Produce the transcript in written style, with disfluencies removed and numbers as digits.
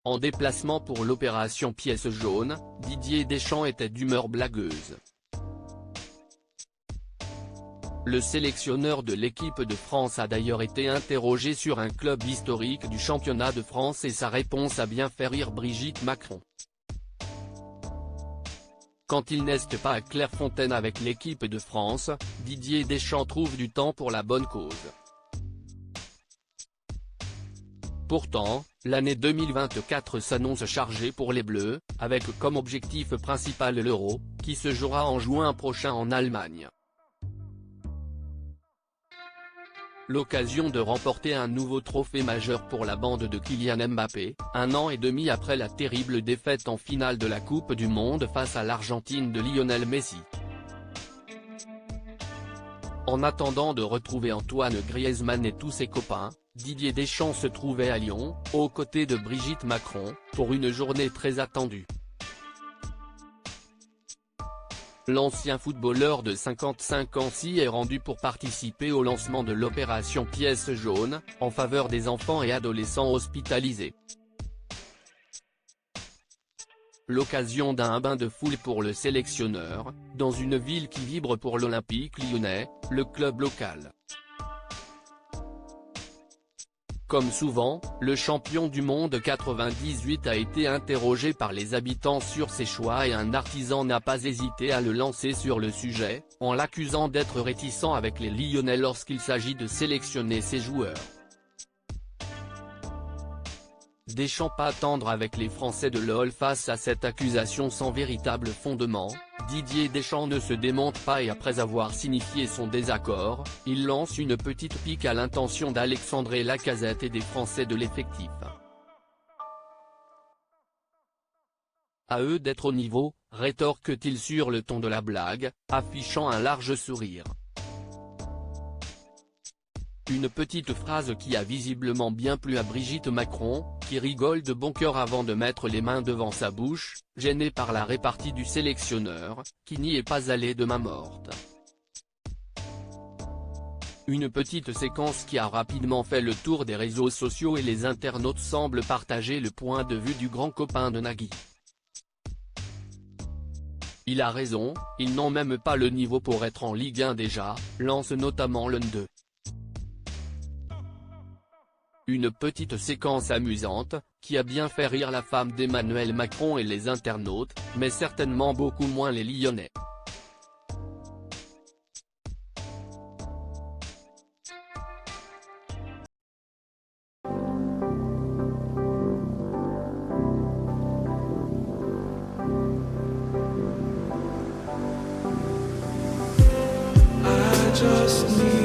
En déplacement pour l'opération pièce jaune, Didier Deschamps était d'humeur blagueuse. Le sélectionneur de l'équipe de France a d'ailleurs été interrogé sur un club historique du championnat de France et sa réponse a bien fait rire Brigitte Macron. Quand il n'est pas à Clairefontaine avec l'équipe de France, Didier Deschamps trouve du temps pour la bonne cause. Pourtant, l'année 2024 s'annonce chargée pour les Bleus, avec comme objectif principal l'Euro, qui se jouera en juin prochain en Allemagne. L'occasion de remporter un nouveau trophée majeur pour la bande de Kylian Mbappé, 1 an et demi après la terrible défaite en finale de la Coupe du Monde face à l'Argentine de Lionel Messi. En attendant de retrouver Antoine Griezmann et tous ses copains, Didier Deschamps se trouvait à Lyon, aux côtés de Brigitte Macron, pour une journée très attendue. L'ancien footballeur de 55 ans s'y est rendu pour participer au lancement de l'opération Pièce jaune, en faveur des enfants et adolescents hospitalisés. L'occasion d'un bain de foule pour le sélectionneur, dans une ville qui vibre pour l'Olympique lyonnais, le club local. Comme souvent, le champion du monde 98 a été interrogé par les habitants sur ses choix et un artisan n'a pas hésité à le lancer sur le sujet, en l'accusant d'être réticent avec les Lyonnais lorsqu'il s'agit de sélectionner ses joueurs. Deschamps pas tendre avec les Français de l'OL face à cette accusation sans véritable fondement, Didier Deschamps ne se démonte pas et après avoir signifié son désaccord, il lance une petite pique à l'intention d'Alexandre Lacazette et des Français de l'effectif. À eux d'être au niveau, rétorque-t-il sur le ton de la blague, affichant un large sourire. Une petite phrase qui a visiblement bien plu à Brigitte Macron, qui rigole de bon cœur avant de mettre les mains devant sa bouche, gênée par la répartie du sélectionneur, qui n'y est pas allé de main morte. Une petite séquence qui a rapidement fait le tour des réseaux sociaux et les internautes semblent partager le point de vue du grand copain de Nagui. Il a raison, ils n'ont même pas le niveau pour être en Ligue 1 déjà, lance notamment l'un d'eux. Une petite séquence amusante, qui a bien fait rire la femme d'Emmanuel Macron et les internautes, mais certainement beaucoup moins les Lyonnais. I just need